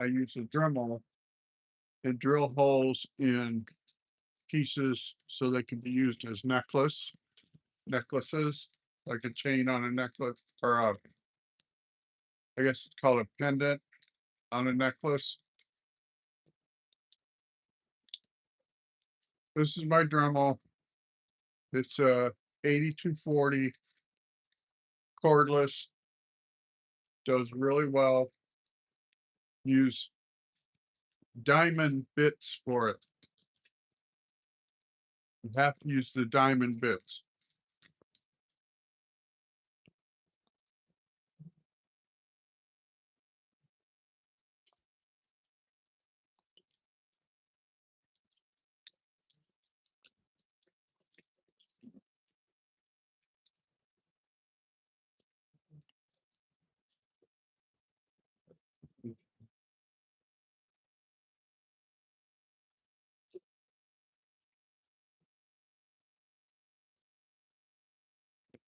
I use a Dremel and drill holes in pieces so they can be used as necklaces, like a chain on a necklace, or I guess it's called a pendant on a necklace. This is my Dremel. It's a 8240 cordless. Does really well. Use diamond bits for it. You have to use the diamond bits.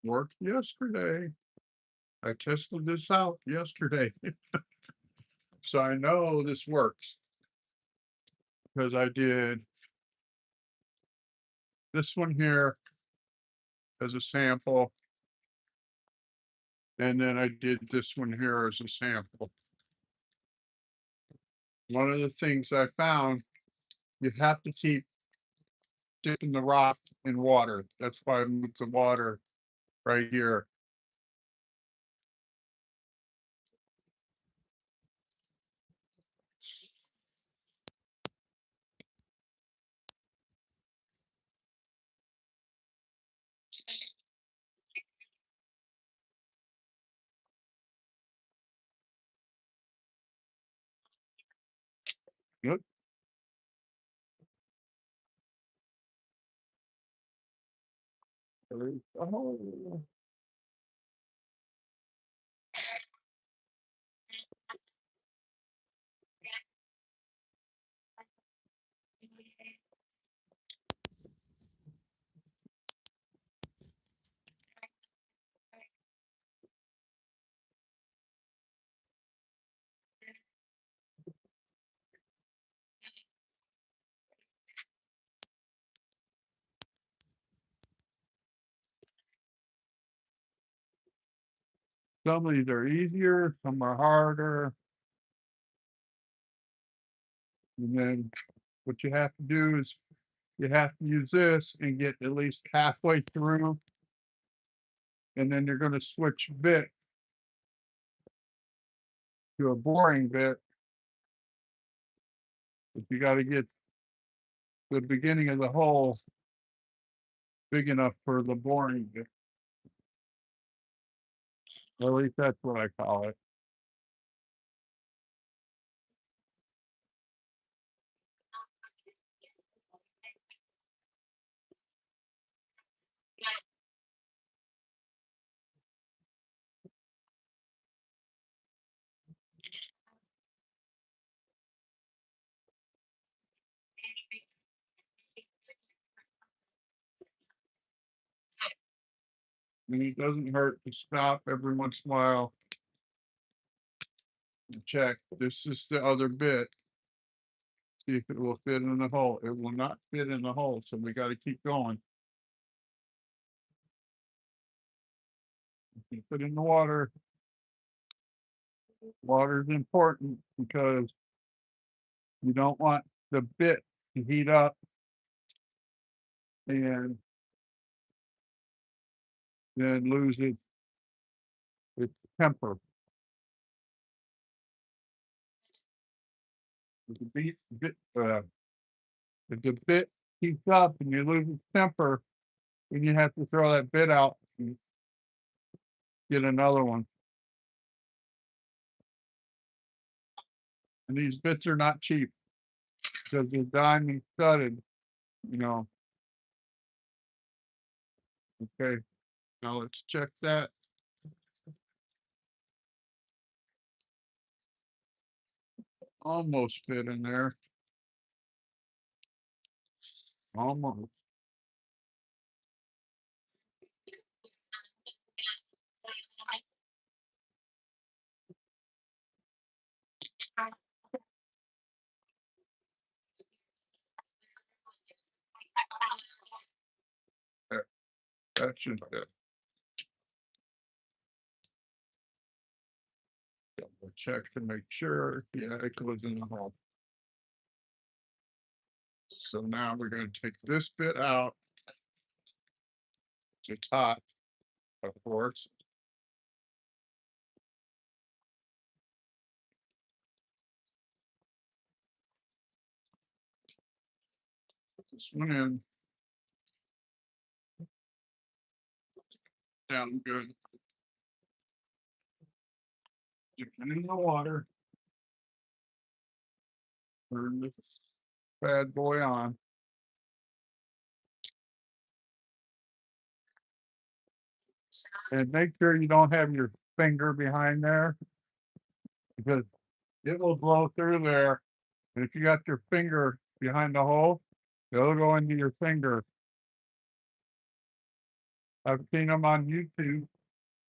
Worked yesterday. I tested this out yesterday. So I know this works because I did this one here as a sample, and then I did this one here as a sample. One of the things I found, you have to keep dipping the rock in water. That's why I moved the water right here. Yep. Oh, some of these are easier, some are harder. And then what you have to do is you have to use this and get at least halfway through. And then you're going to switch bit to a boring bit. But you got to get the beginning of the hole big enough for the boring bit. Or at least that's what I call it. And it doesn't hurt to stop every once in a while and check. This is the other bit. See if it will fit in the hole. It will not fit in the hole, so we got to keep going. Keep it in the water. Water is important because you don't want the bit to heat up and then lose its temper. If the bit heats up and you lose its temper, then you have to throw that bit out and get another one. And these bits are not cheap because they're diamond studded, you know. Okay, now let's check that. Almost fit in there. Almost. That should fit. Double check to make sure. Yeah, it goes in the hole. So now we're going to take this bit out. It's hot, of course. Put this one in. Down good. Dip it in the water. Turn this bad boy on. And make sure you don't have your finger behind there, because it will blow through there. And if you got your finger behind the hole, it'll go into your finger. I've seen them on YouTube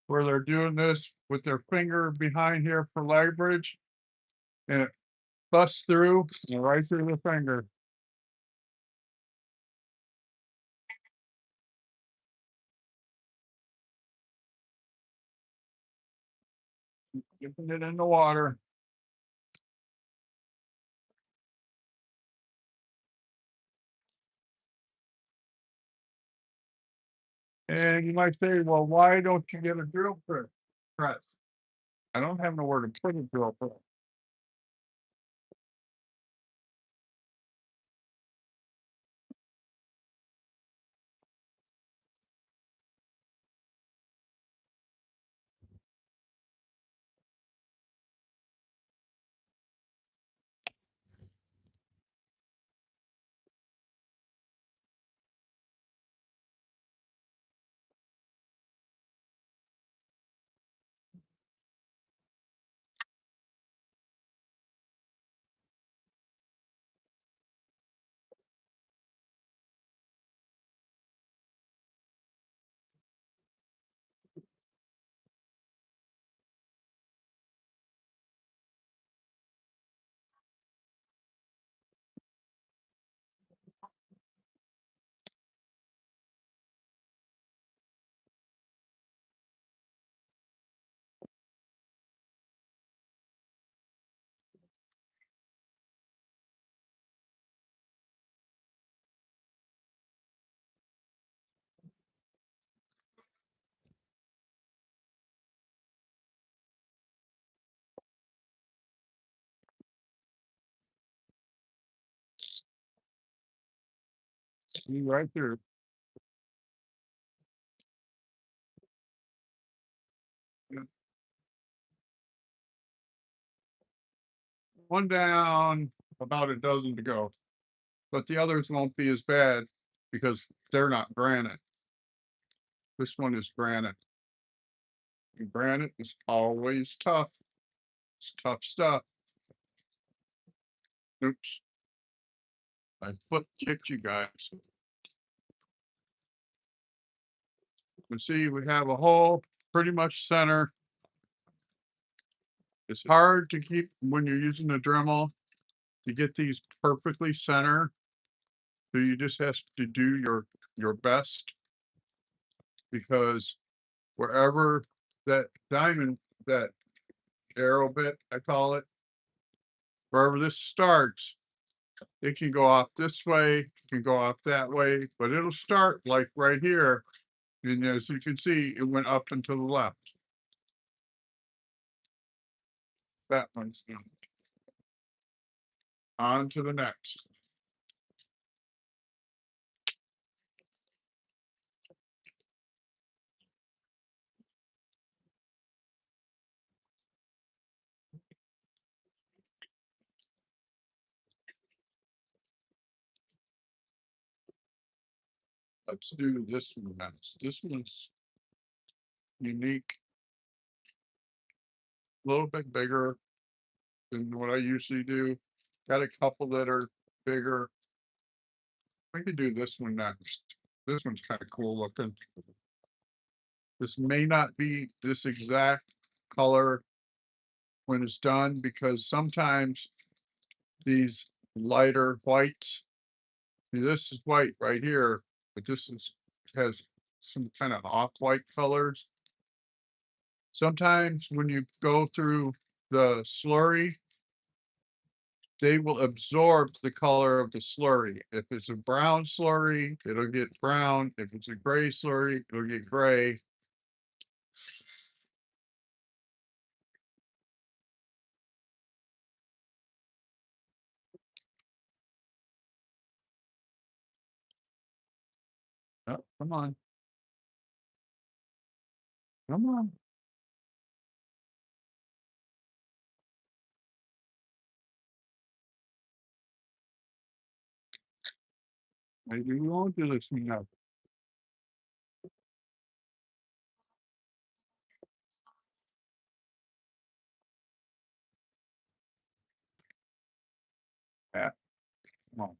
where they're doing this with their finger behind here for leverage, and it busts through and right through the finger. Dipping it in the water. And you might say, well, why don't you get a drill press? I don't have nowhere to put a drill press. See right there. One down, about a dozen to go. But the others won't be as bad because they're not granite. This one is granite. And granite is always tough. It's tough stuff. Oops. I foot kicked you guys. You see, we have a hole pretty much center. It's hard to keep when you're using the Dremel to get these perfectly center. So you just have to do your best, because wherever that diamond, that arrow bit, I call it, wherever this starts, it can go off this way, it can go off that way, but it'll start like right here. And as you can see, it went up and to the left. That one's done. On to the next. Let's do this one next. This one's unique. A little bit bigger than what I usually do. Got a couple that are bigger. We could do this one next. This one's kind of cool looking. This may not be this exact color when it's done, because sometimes these lighter whites, see, this is white right here, but this has some kind of off-white colors. Sometimes when you go through the slurry, they will absorb the color of the slurry. If it's a brown slurry, it'll get brown. If it's a gray slurry, it'll get gray. Oh, come on. Come on. Maybe we won't do this enough. Yeah, come on.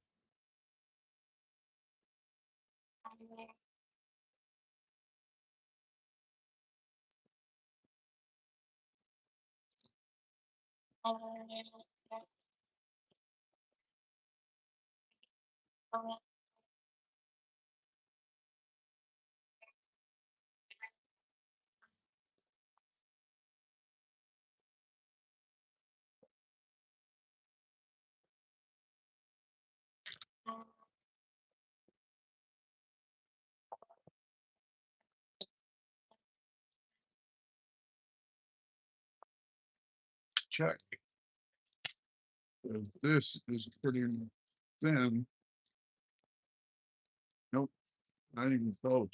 Check. This is pretty thin. Nope, not even close.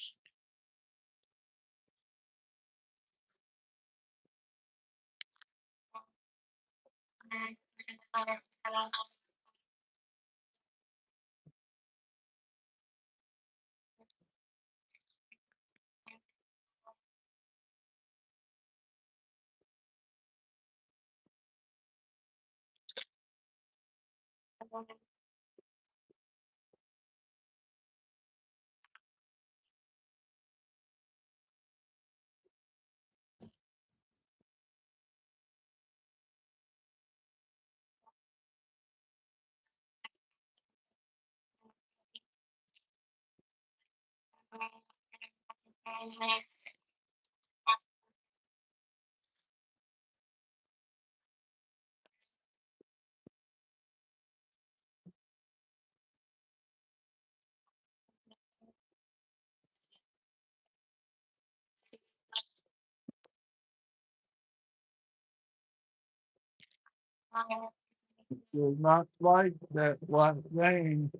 Will not like that black vein.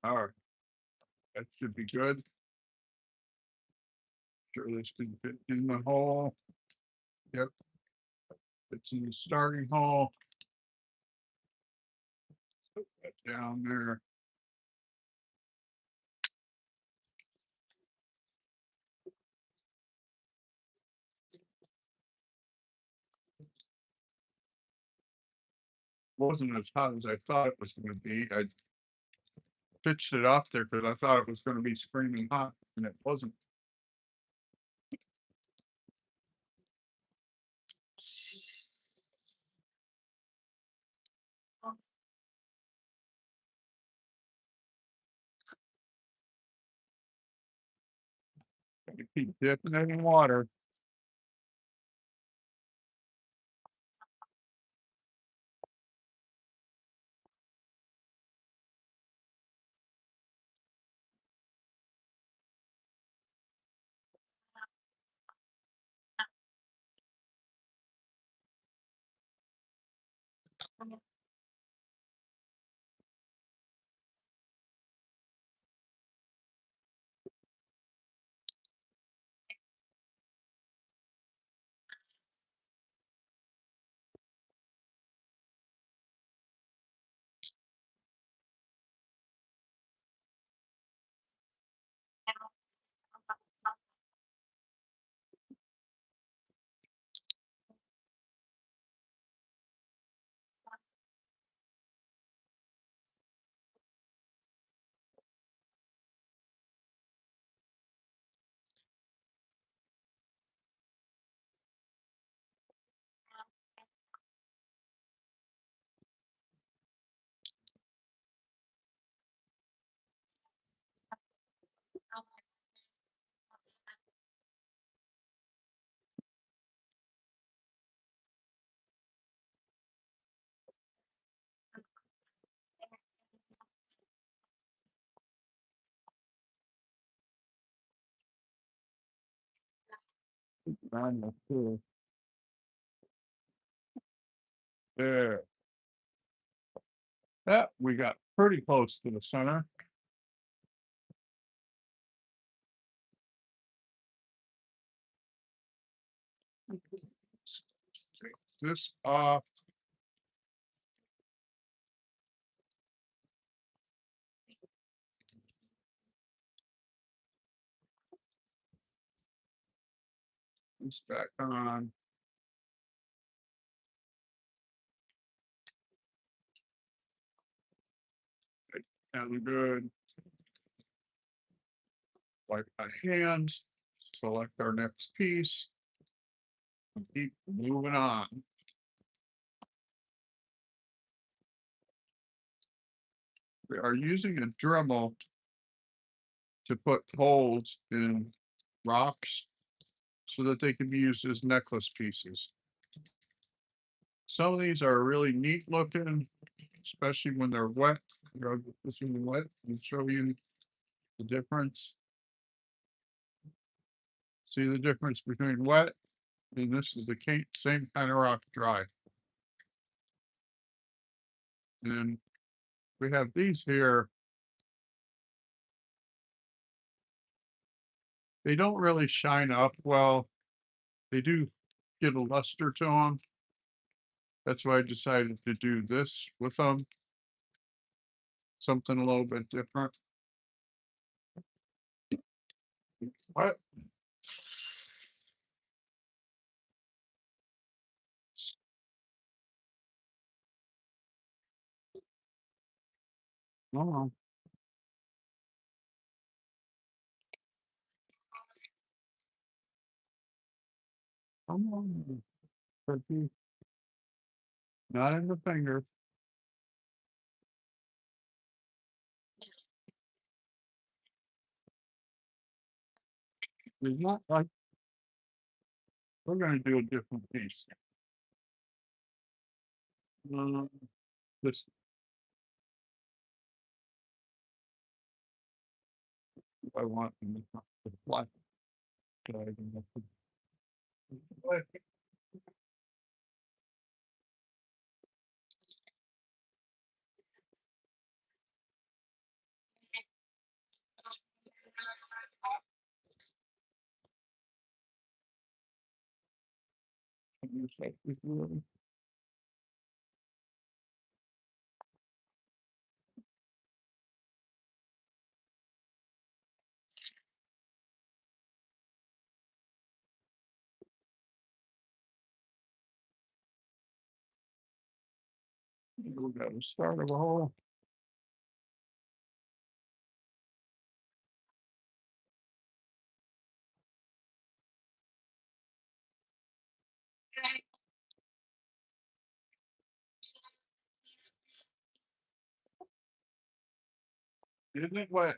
All right, that should be good. Sure, this can fit in the hole. Yep, it's in the starting hole. Put that down there. Wasn't as hot as I thought it was gonna be. I pitched it off there because I thought it was gonna be screaming hot, and it wasn't. You keep dipping it in water. Dremel too. There. That we got pretty close to the center. Take this off. This back on. And good. Wipe my hands. Select our next piece. And keep moving on. We are using a Dremel to put holes in rocks so that they can be used as necklace pieces. Some of these are really neat looking, especially when they're wet. I'll get this one wet and show you the difference. See the difference between wet and this is the same kind of rock dry. And we have these here. They don't really shine up well. They do get a luster to them. That's why I decided to do this with them. Something a little bit different. What? Oh, come on. Cookie. Not in the finger. It's not like we're going to do a different piece. This I want in the black side. We got a start of a hole. Isn't it wet?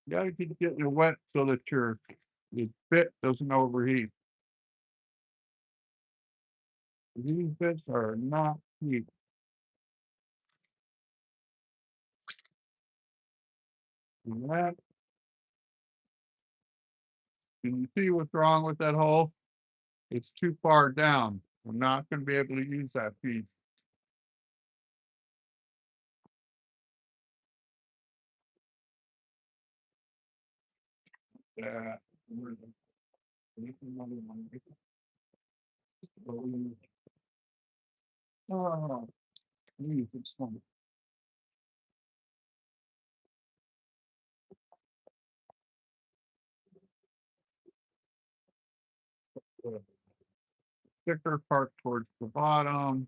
You gotta keep getting it wet so that your bit doesn't overheat. These bits are not heat. And that, can you see what's wrong with that hole? It's too far down. I'm not going to be able to use that piece. Yeah. Oh, geez, it's funny. The thicker part towards the bottom.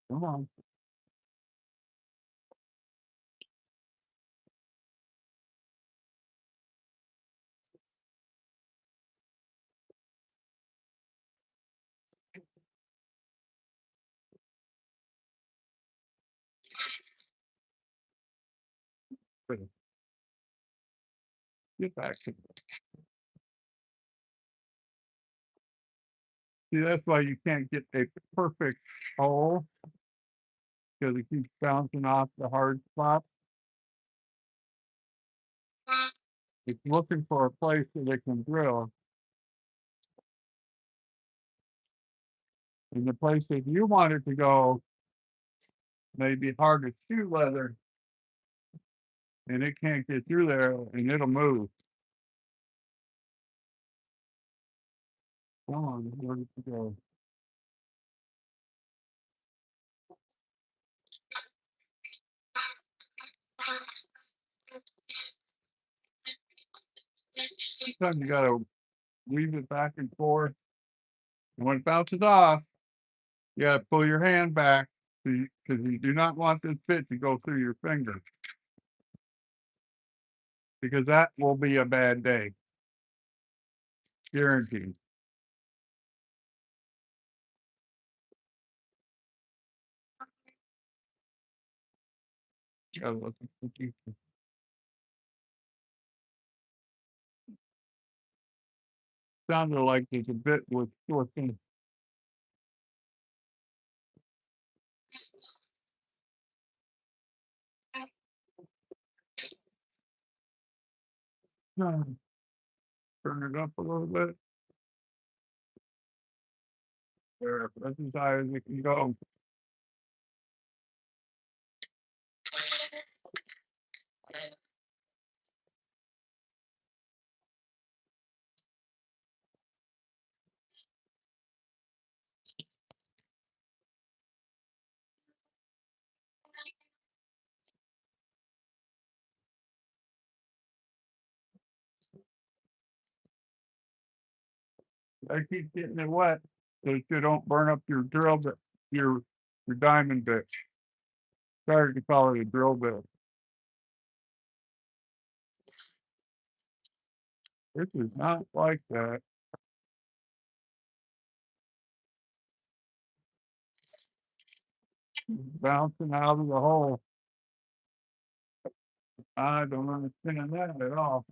Come on. Get back to See, that's why you can't get a perfect hole because it keeps bouncing off the hard spot. It's looking for a place that it can drill. And the place that you want it to go may be hard to shoot leather, and it can't get through there, and it'll move. Come on, where did it go? Sometimes you gotta weave it back and forth, and when it bounces off, you gotta pull your hand back because you do not want this bit to go through your finger because that will be a bad day, guaranteed. Gotta look at the pieces. Sounded like there's a bit with short things. Turn it up a little bit. There, that's as high as it can go. I keep getting it wet so you don't burn up your drill bit, your diamond bit. Sorry to call it a drill bit. This is not like that. Bouncing out of the hole. I don't understand that at all.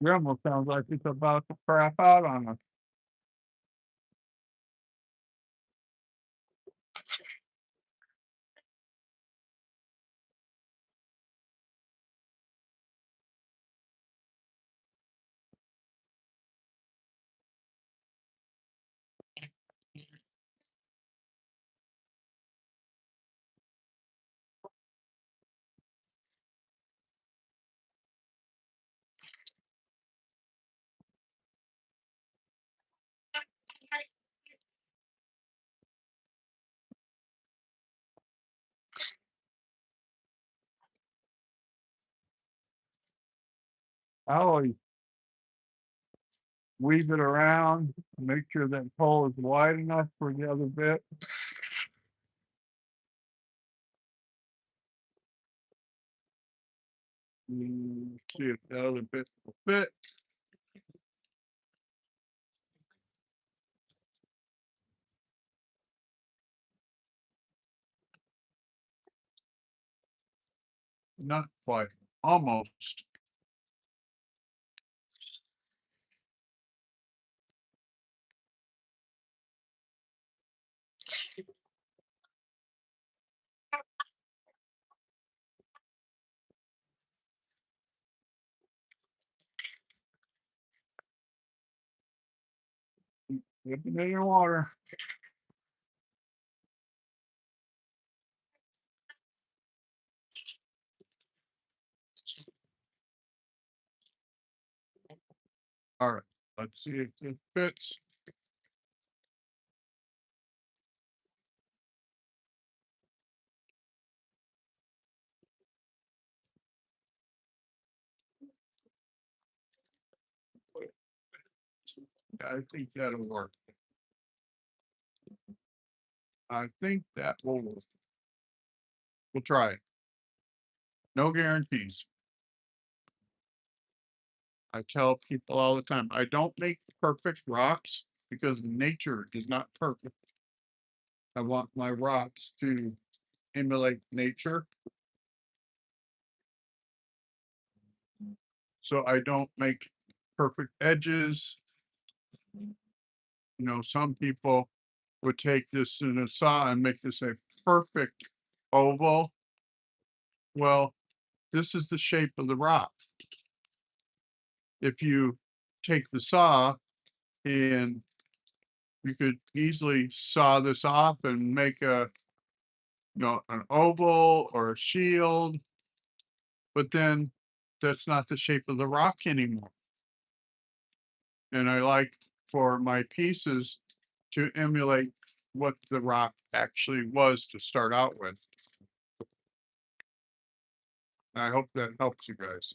Dremel sounds like it's about to crap out on us. I always weave it around, make sure that hole is wide enough for the other bit. See if the other bit will fit. Not quite, almost. Dipping it in water. All right, let's see if it fits. I think that'll work. I think that will work. We'll try it. No guarantees. I tell people all the time, I don't make perfect rocks because nature is not perfect. I want my rocks to emulate nature. So I don't make perfect edges. Some people would take this in a saw and make this a perfect oval. Well, this is the shape of the rock. If you take the saw and you could easily saw this off and make an oval or a shield, but then that's not the shape of the rock anymore. And I like for my pieces to emulate what the rock actually was to start out with. I hope that helps you guys.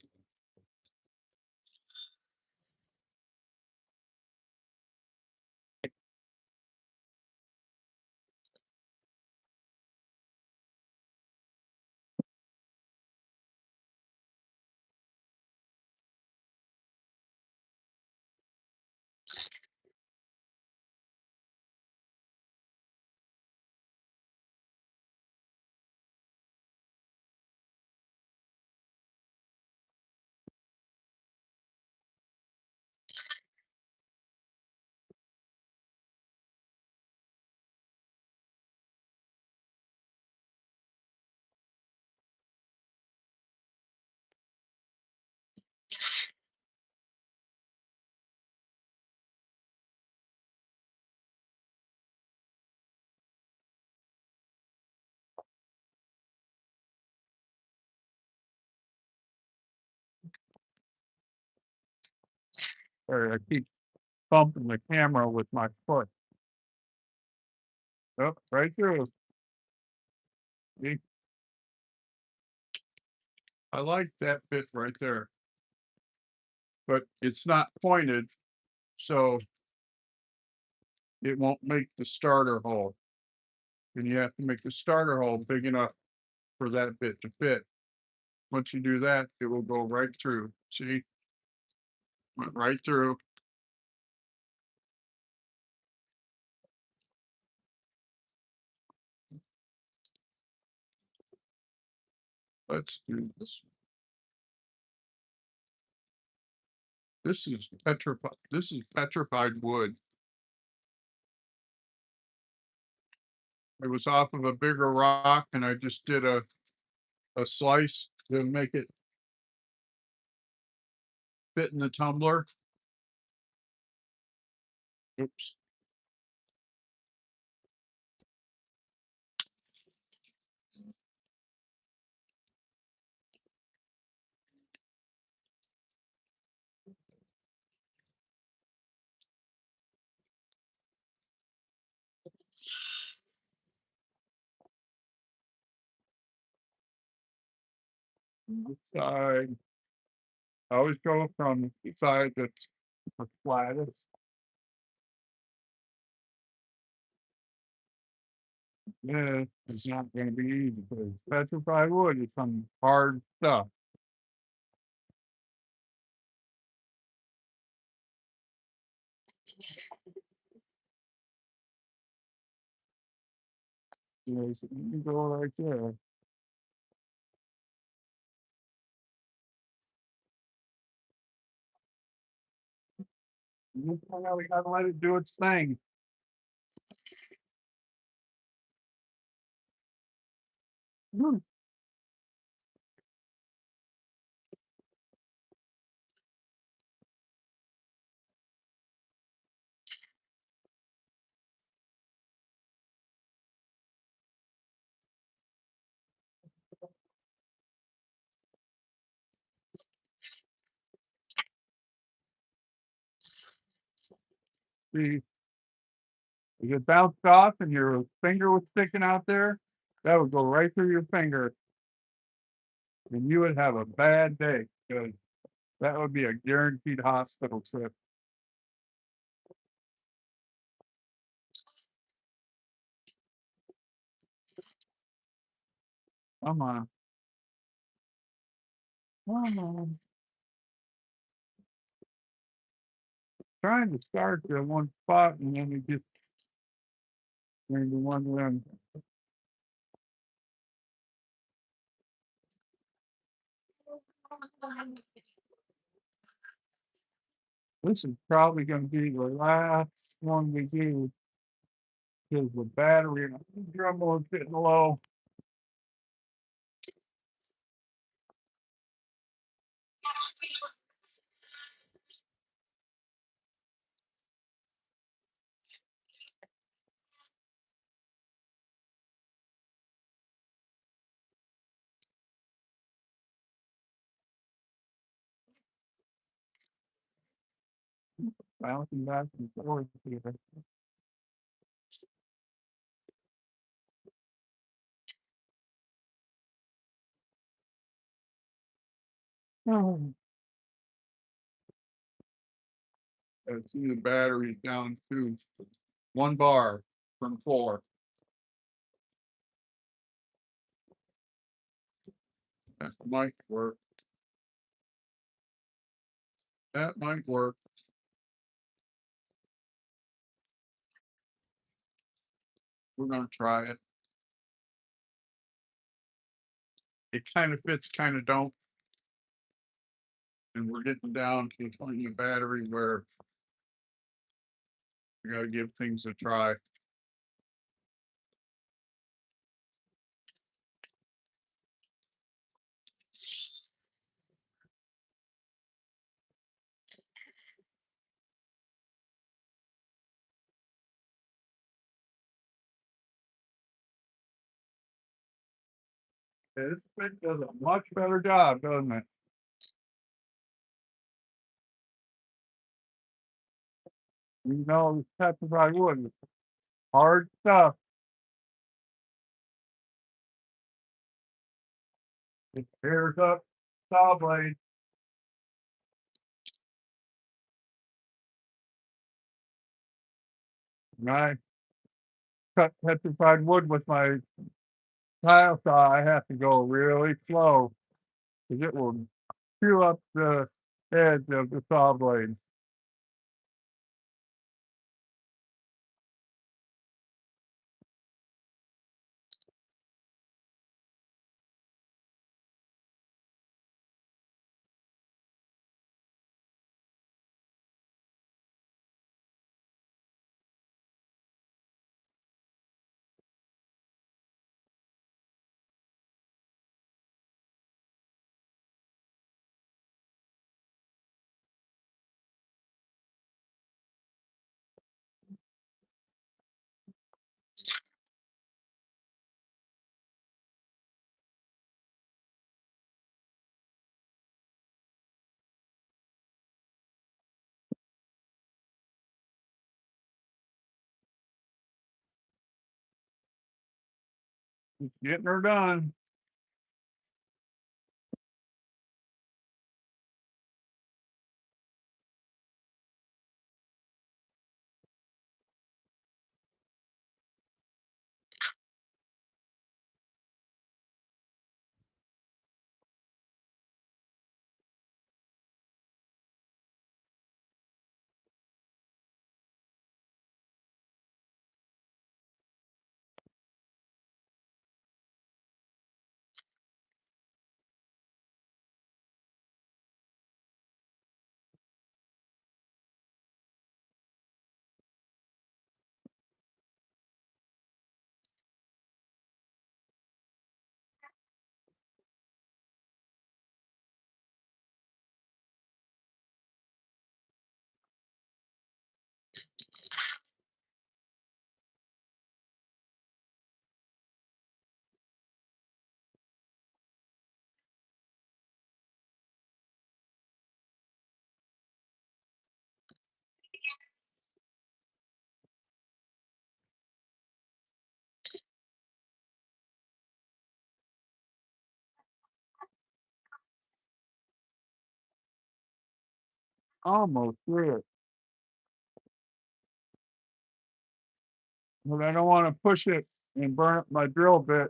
Or I keep bumping the camera with my foot. Oh, right through. See? I like that bit right there, but it's not pointed, so it won't make the starter hole. And you have to make the starter hole big enough for that bit to fit. Once you do that, it will go right through. See? Went right through. Let's do this. This is petrified wood. It was off of a bigger rock and I just did a slice to make it fit in the tumbler. Oops. This side. I always go from the side that's the flattest. Yeah, it's not gonna be easy because petrified wood is some hard stuff. So you go right there. We gotta let it do its thing. Hmm. See, if it bounced off and your finger was sticking out there, that would go right through your finger, and you would have a bad day. Because that would be a guaranteed hospital trip. Come on. Come on. Trying to start at one spot and then it just into one run. This is probably going to be the last one we do because the battery and the Dremel is getting low. Bouncing back and forth here. Oh, I see the battery down to 1 bar from 4. That might work. That might work. We're going to try it. It kind of fits, kind of don't. And we're getting down to the point in the battery where we got to give things a try. This thing does a much better job, doesn't it? You know, this petrified wood is hard stuff. It tears up saw blade. When I cut petrified wood with my tile saw, I have to go really slow because it will chew up the edge of the saw blade. It's getting her done. almost through it. But I don't want to push it and burn up my drill bit.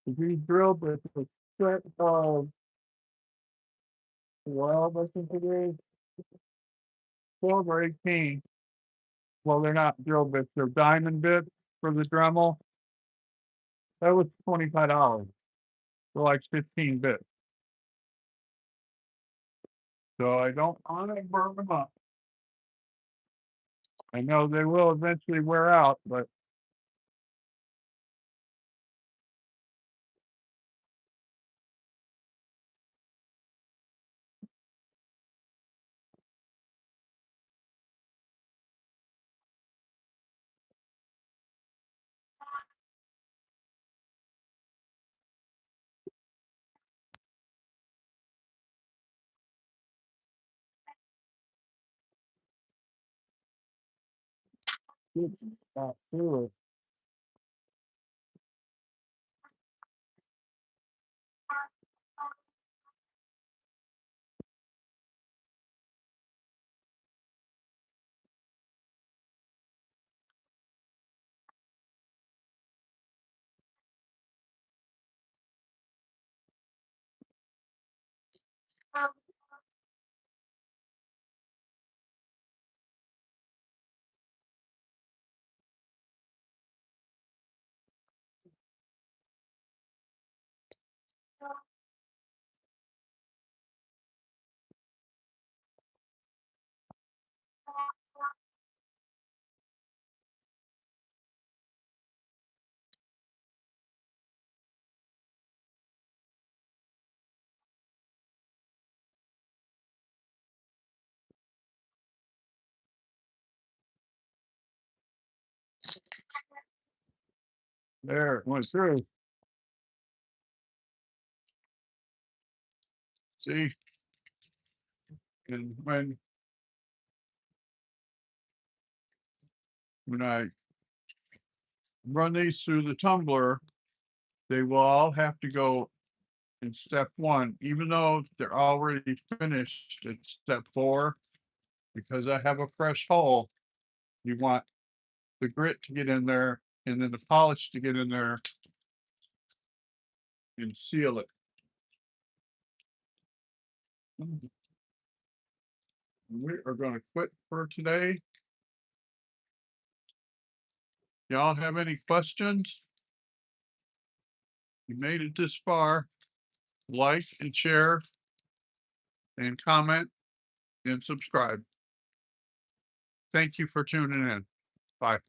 These drill bits are set of 12, I think it is, 12 or 18. Well, they're not drill bits, they're diamond bits for the Dremel. That was $25 for like 15 bits. So I don't want to burn them up. I know they will eventually wear out, but it's not through it. There, it went through. See? And when I run these through the tumbler, they will all have to go in step 1, even though they're already finished at step 4, because I have a fresh hole. You want the grit to get in there and then the polish to get in there and seal it. We are going to quit for today. Y'all have any questions? You made it this far. Like and share and comment and subscribe. Thank you for tuning in. Bye.